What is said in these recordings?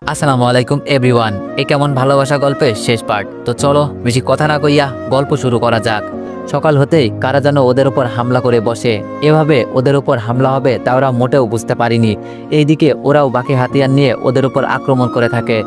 আসসালামু আলাইকুম এভরিওয়ান। এ কেমন ভালোবাসা গল্পের শেষ পার্ট। তো চলো বেশি কথা না কইয়া গল্প শুরু করা যাক। সকাল হতেই কারা যেন ওদের উপর হামলা করে বসে। এভাবে ওদের উপর হামলা হবে তা ওরা মোটেও বুঝতে পারিনি। এইদিকে ওরাও বাকি হাতিয়ার নিয়ে ওদের উপর আক্রমণ করে থাকে।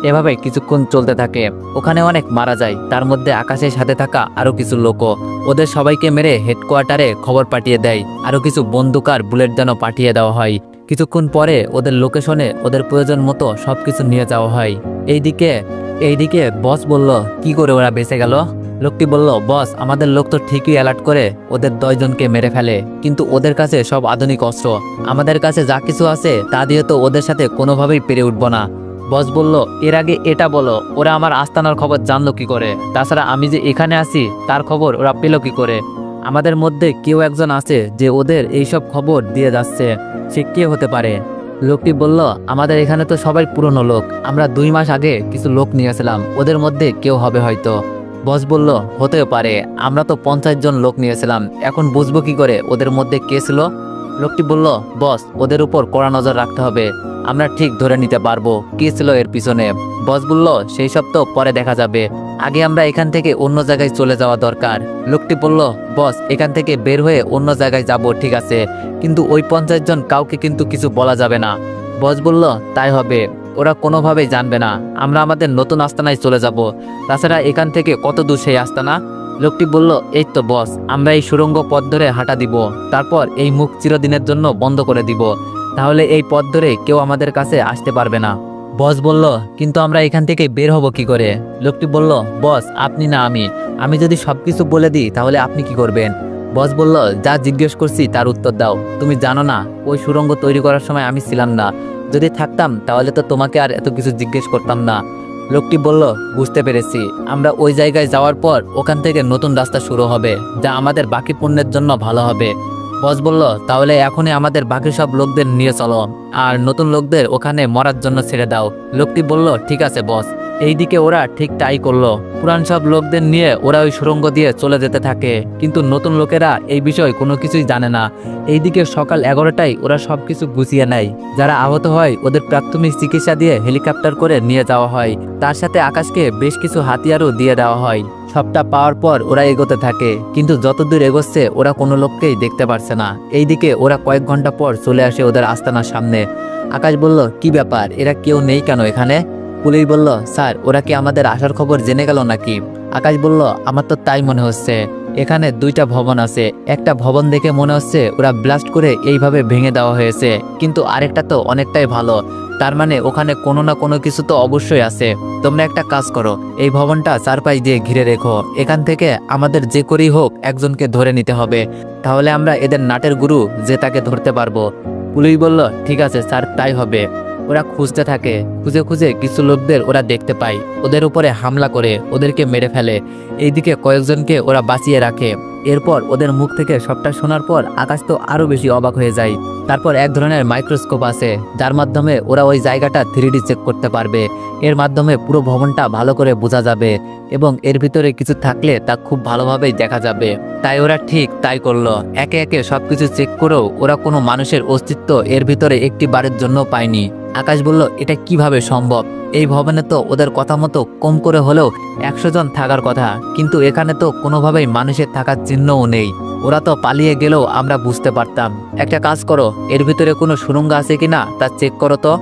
এভাবে কিছুক্ষণ চলতে থাকে। ওখানে অনেক মারা যায়, তার মধ্যে আকাশের সাথে থাকা আরও কিছু লোকও। ওদের সবাইকে মেরে হেডকোয়ার্টারে খবর পাঠিয়ে দেয়। আরও কিছু বন্দুক আর বুলেট যেন পাঠিয়ে দেওয়া হয়। কিছুক্ষণ পরে ওদের লোকেশনে ওদের প্রয়োজন মতো সবকিছু নিয়ে যাওয়া হয়। এইদিকে বস বলল, কি করে ওরা বেঁচে গেল? লোকটি বলল, বস, আমাদের লোক তো ঠিকই অ্যালার্ট করে ওদের 10 জনকে মেরে ফেলে, কিন্তু ওদের কাছে সব আধুনিক অস্ত্র। আমাদের কাছে যা কিছু আছে তা দিয়ে তো ওদের সাথে কোনোভাবেই পেরে উঠব না। বস বলল, এর আগে এটা বলো, ওরা আমার আস্তানার খবর জানলো কি করে? তাছাড়া আমি যে এখানে আছি তার খবর ওরা পেল কি করে? আমাদের মধ্যে কেউ একজন আছে যে ওদের এইসব খবর দিয়ে যাচ্ছে। সে কে হতে পারে? লোকটি বলল, আমাদের এখানে তো সবাই পুরনো লোক। আমরা 2 মাস আগে কিছু লোক নিয়েছিলাম, ওদের মধ্যে কেউ হবে হয়তো। বস বলল, হতেও পারে, আমরা তো 50 জন লোক নিয়েছিলাম, এখন বুঝবো কি করে ওদের মধ্যে কে ছিল? লোকটি বলল, বস, ওদের উপর কড়া নজর রাখতে হবে, আমরা ঠিক ধরে নিতে পারবো কে ছিল এর পিছনে। বস বলল, সেই সব তো পরে দেখা যাবে, আগে আমরা এখান থেকে অন্য জায়গায় চলে যাওয়া দরকার। লোকটি বলল, বস, এখান থেকে বের হয়ে অন্য জায়গায় যাব, ঠিক আছে, কিন্তু ওই 50 জন কাউকে কিন্তু কিছু বলা যাবে না। বস বলল, তাই হবে, ওরা কোনোভাবেই জানবে না। আমরা আমাদের নতুন আস্তানায় চলে যাব। তাছাড়া এখান থেকে কত দূর সেই আস্তানা? লোকটি বলল, এই তো বস, আমরা এই সুড়ঙ্গ পথ ধরে হাঁটা দিব, তারপর এই মুখ চিরদিনের জন্য বন্ধ করে দিব, তাহলে এই পথ ধরে কেউ আমাদের কাছে আসতে পারবে না। বস বলল, কিন্তু আমরা এখান থেকে বের হব কি করে? লোকটি বলল, বস, আপনি না আমি যদি সবকিছু বলে দিই তাহলে আপনি কি করবেন? বস বলল, যা জিজ্ঞেস করছি তার উত্তর দাও। তুমি জানো না ওই সুড়ঙ্গ তৈরি করার সময় আমি ছিলাম না, যদি থাকতাম তাহলে তো তোমাকে আর এত কিছু জিজ্ঞেস করতাম না। লোকটি বলল, বুঝতে পেরেছি, আমরা ওই জায়গায় যাওয়ার পর ওখান থেকে নতুন রাস্তা শুরু হবে, যা আমাদের বাকি পণ্যের জন্য ভালো হবে। বস বলল, তাহলে এখনই আমাদের বাকি সব লোকদের নিয়ে চলো, আর নতুন লোকদের ওখানে মরার জন্য ছেড়ে দাও। লোকটি বলল, ঠিক আছে বস। এইদিকে ওরা ঠিক তাই করলো। পুরান সব লোকদের নিয়ে ওরা ওই সুড়ঙ্গ দিয়ে চলে যেতে থাকে, কিন্তু নতুন লোকেরা এই বিষয় কোনো কিছুই জানে না। এইদিকে সকাল 11টায় ওরা সবকিছু গুছিয়ে নেয়। যারা আহত হয় ওদের প্রাথমিক চিকিৎসা দিয়ে হেলিকপ্টার করে নিয়ে যাওয়া হয়, তার সাথে আকাশকে বেশ কিছু হাতিয়ারও দিয়ে দেওয়া হয়। সবটা পাওয়ার পর ওরা এগোতে থাকে, কিন্তু যতদূর এগোচ্ছে ওরা কোনো লোককেই দেখতে পারছে না। এইদিকে ওরা কয়েক ঘন্টা পর চলে আসে ওদের আস্তানার সামনে। আকাশ বলল, কি ব্যাপার, এরা কেউ নেই কেন এখানে? পুলিশ বলল, স্যার, ওরা কি আমাদের আসার খবর জেনে গেল নাকি? আকাশ বলল, আমার তো তাই মনে হচ্ছে। এখানে 2টা ভবন আছে, একটা ভবন দেখে মনে হচ্ছে ওরা ব্লাস্ট করে এইভাবে ভেঙে দেওয়া হয়েছে, কিন্তু আরেকটা তো অনেকটাই ভালো, তার মানে ওখানে কোনো না কোনো কিছু তো অবশ্যই আছে। তোমরা একটা কাজ করো, এই ভবনটা চারপাশ দিয়ে ঘিরে রেখো, এখান থেকে আমাদের যে করেই হোক একজনকে ধরে নিতে হবে, তাহলে আমরা এদের নাটের গুরু যে তাকে ধরতে পারবো। পুলিশ বলল, ঠিক আছে স্যার, তাই হবে। ওরা খুঁজতে থাকে, খুঁজে খুঁজে কিছু লোকদের ওরা দেখতে পায়, ওদের উপরে হামলা করে ওদেরকে মেরে ফেলে। এইদিকে কয়েকজনকে ওরা বাঁচিয়ে রাখে। এরপর ওদের মুখ থেকে সবটা শোনার পর আকাশ তো আরো বেশি অবাক হয়ে যায়। তারপর এক ধরনের মাইক্রোস্কোপ আছে, যার মাধ্যমে ওরা ওই জায়গাটা 3D চেক করতে পারবে। এর মাধ্যমে পুরো ভবনটা ভালো করে বোঝা যাবে, এবং এর ভিতরে কিছু থাকলে তা খুব ভালোভাবেই দেখা যাবে। তাই ওরা ঠিক তাই করলো। একে একে সবকিছু চেক করেও ওরা কোনো মানুষের অস্তিত্ব এর ভিতরে একটি বারের জন্য পায়নি। আকাশ বলল, এটা কিভাবে সম্ভব? এই ভবনে তো ওদের কথা মতো কম করে হলেও 100 জন থাকার কথা, কিন্তু এখানে তো কোনোভাবেই মানুষের থাকার চিহ্নও নেই। ওরা তো পালিয়ে গেলেও আমরা বুঝতে পারতাম। একটা কাজ করো, এর ভিতরে কোনো সুড়ঙ্গ আছে কিনা তা চেক করো তো।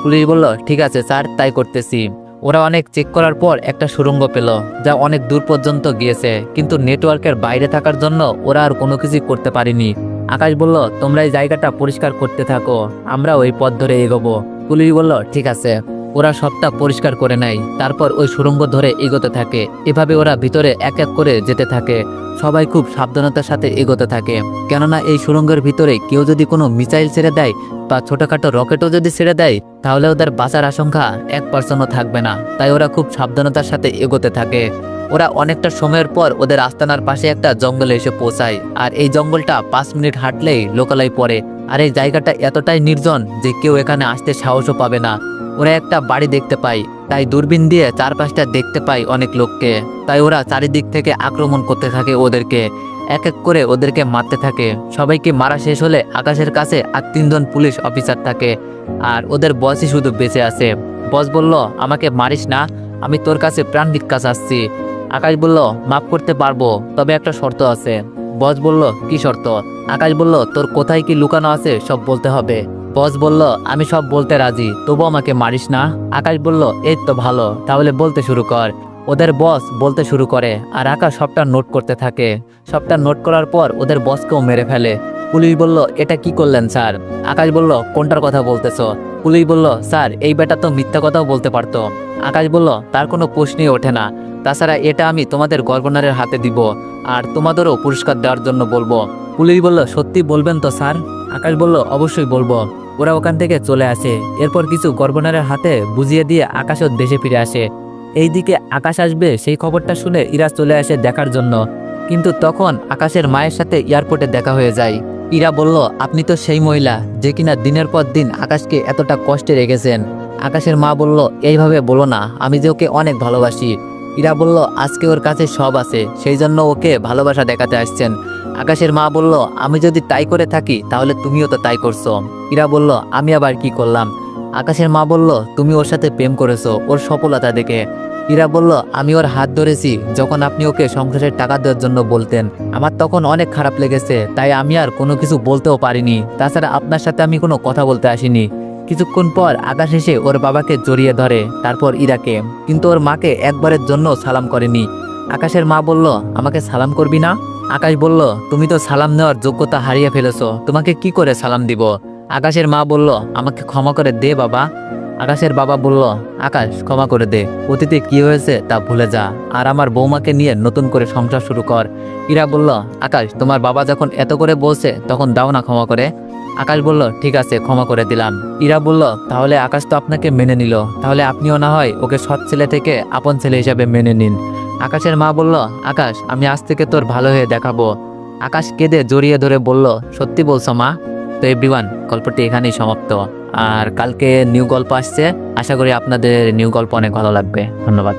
পুলিশ বলল, ঠিক আছে স্যার, তাই করতেছি। ওরা অনেক চেক করার পর একটা সুড়ঙ্গ পেল, যা অনেক দূর পর্যন্ত গিয়েছে, কিন্তু নেটওয়ার্কের বাইরে থাকার জন্য ওরা আর কোনো কিছুই করতে পারেনি। আকাশ বলল, তোমরা এই জায়গাটা পরিষ্কার করতে থাকো, আমরা ওই পথ ধরে এগোবো। পুলিশ বলল, ঠিক আছে। ওরা সবটা পরিষ্কার করে নেয়, তারপর ওই সুড়ঙ্গ ধরে এগোতে থাকে। এভাবে ওরা ভিতরে এক এক করে যেতে থাকে। সবাই খুব সাবধানতার সাথে এগোতে থাকে, কেননা এই সুড়ঙ্গের ভিতরে কেউ যদি কোনো মিসাইল ছেড়ে দেয় বা ছোটখাটো রকেটও যদি ছেড়ে দেয়, তাহলে ওদের বাঁচার আশঙ্কা 1% থাকবে না। তাই ওরা খুব সাবধানতার সাথে এগোতে থাকে। ওরা অনেকটা সময়ের পর ওদের আস্তানার পাশে একটা জঙ্গলে এসে পৌঁছায়, আর এই জঙ্গলটা 5 মিনিট হাঁটলেই লোকালয় পড়ে। আর এই জায়গাটা এতটাই নির্জন যে কেউ এখানে আসতে সাহসও পাবে না। ওরা একটা বাড়ি দেখতে পায়, তাই দূরবীন দিয়ে চারপাশটা দেখতে পায় অনেক লোককে। তাই ওরা চারিদিক থেকে আক্রমণ করতে থাকে ওদেরকে, এক এক করে ওদেরকে মারতে থাকে। সবাইকে মারা শেষ হলে আকাশের কাছে আর 3 জন পুলিশ অফিসার থাকে, আর ওদের বসই শুধু বেঁচে আছে। বস বলল, আমাকে মারিস না, আমি তোর কাছে প্রাণ ভিক্ষা চাচ্ছি। আকাশ বলল, মাফ করতে পারবো, তবে একটা শর্ত আছে। বস বলল, কি শর্ত? আকাশ বলল, তোর কোথায় কি লুকানো আছে সব বলতে হবে। বস বলল, আমি সব বলতে রাজি, তবু আমাকে মারিস না। আকাশ বলল, এই তো ভালো, তাহলে বলতে শুরু কর। ওদের বস বলতে শুরু করে আর আকাশ সবটা নোট করতে থাকে। সবটা নোট করার পর ওদের বসকেও মেরে ফেলে। পুলিশ বলল, এটা কি করলেন স্যার? আকাশ বলল, কোনটার কথা বলতেছো? পুলিশ বলল, স্যার এই বেটা তো মিথ্যা কথাও বলতে পারতো। আকাশ বলল, তার কোনো প্রশ্নই ওঠে না, তাছাড়া এটা আমি তোমাদের গভর্নরের হাতে দিব আর তোমাদেরও পুরস্কার দেওয়ার জন্য বলবো। পুলিশ বলল, সত্যি বলবেন তো স্যার? আকাশ বলল, অবশ্যই বলবো। ওরা ওখান থেকে চলে আসে। এরপর কিছু গভর্নরের হাতে বুঝিয়ে দিয়ে আকাশও দেশে ফিরে আসে। এইদিকে আকাশ আসবে সেই খবরটা শুনে ইরা চলে আসে দেখার জন্য, কিন্তু তখন আকাশের মায়ের সাথে এয়ারপোর্টে দেখা হয়ে যায়। ইরা বলল, আপনি তো সেই মহিলা যে কিনা দিনের পর দিন আকাশকে এতটা কষ্টে রেখেছেন। আকাশের মা বলল, এইভাবে বলো না, আমি যে ওকে অনেক ভালোবাসি। ইরা বলল, আজকে ওর কাছে সব আছে, সেই জন্য ওকে ভালোবাসা দেখাতে আসছেন। আকাশের মা বলল, আমি যদি তাই করে থাকি তাহলে তুমিও তো তাই করছো। ইরা বলল, আমি আবার কি করলাম? আকাশের মা বলল, তুমি ওর সাথে প্রেম করেছো ওর সফলতা দেখে। ইরা বলল, আমি ওর হাত ধরেছি যখন আপনি ওকে সংসারের টাকা দেওয়ার জন্য বলতেন। আমার তখন অনেক খারাপ লেগেছে, তাই আমি আর কোনো কিছু বলতেও পারিনি। তাছাড়া আপনার সাথে আমি কোনো কথা বলতে আসিনি। কিছুক্ষণ পর আকাশ এসে ওর বাবাকে জড়িয়ে ধরে, তারপর ইরাকে, কিন্তু ওর মাকে একবারের জন্য সালাম করেনি। আকাশের মা বলল, আমাকে সালাম করবি না? আকাশ বলল, তুমি তো সালাম নেওয়ার যোগ্যতা হারিয়ে ফেলেছো, তোমাকে কি করে সালাম দিব? আকাশের মা বলল, আমাকে ক্ষমা করে দে বাবা। আকাশের বাবা বলল, আকাশ ক্ষমা করে দে, অতীতে কি হয়েছে তা ভুলে যা আর আমার বৌমাকে নিয়ে নতুন করে সংসার শুরু কর। ইরা বলল, আকাশ তোমার বাবা যখন এত করে বলছে তখন দাও না ক্ষমা করে। আকাশ বলল, ঠিক আছে ক্ষমা করে দিলাম। ইরা বলল, তাহলে আকাশ তো আপনাকে মেনে নিল, তাহলে আপনিও না হয় ওকে সৎ ছেলে থেকে আপন ছেলে হিসাবে মেনে নিন। আকাশের মা বলল, আকাশ আমি আজ থেকে তোর ভালো হয়ে দেখাবো। আকাশ কেঁদে জড়িয়ে ধরে বলল, সত্যি বলছো মা? তো এভরিওয়ান, গল্পটি এখানেই সমাপ্ত। আর কালকে নিউ গল্প আসছে, আশা করি আপনাদের নিউ গল্প অনেক ভালো লাগবে। ধন্যবাদ।